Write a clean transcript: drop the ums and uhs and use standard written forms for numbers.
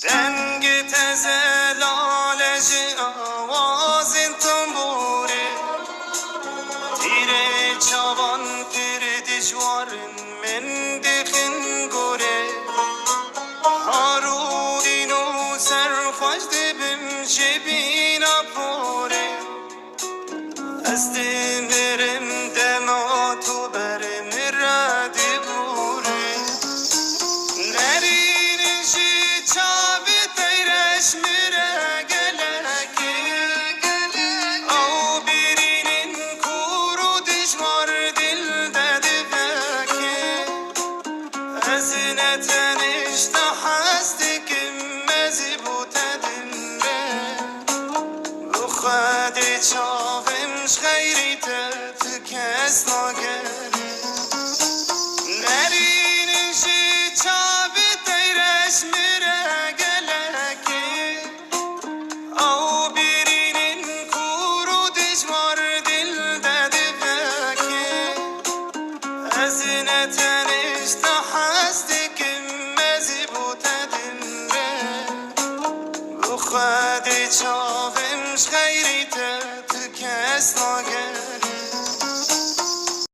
رنگ تزه لالج آواز تنبوره تیره چوان تیر دجوارن من دخن گوره هارودین و سرخوش دبم جبین پوره از دمرم دما تو برم رد بوره نرین جی چاوی تیرش میره گلکی او بیرینین کورو دشوار دل داده بکی از نتنش تحستی کم مزبوط دنبه بخواد چاومش خیری تکس ناگره نرین جی چاوی تیرش میره گلکی او بیرینین کورو دشوار دل داده بکی از نتنش تحستی کم مزبوط دنبه بخواد چاومش خیری تکس ناگره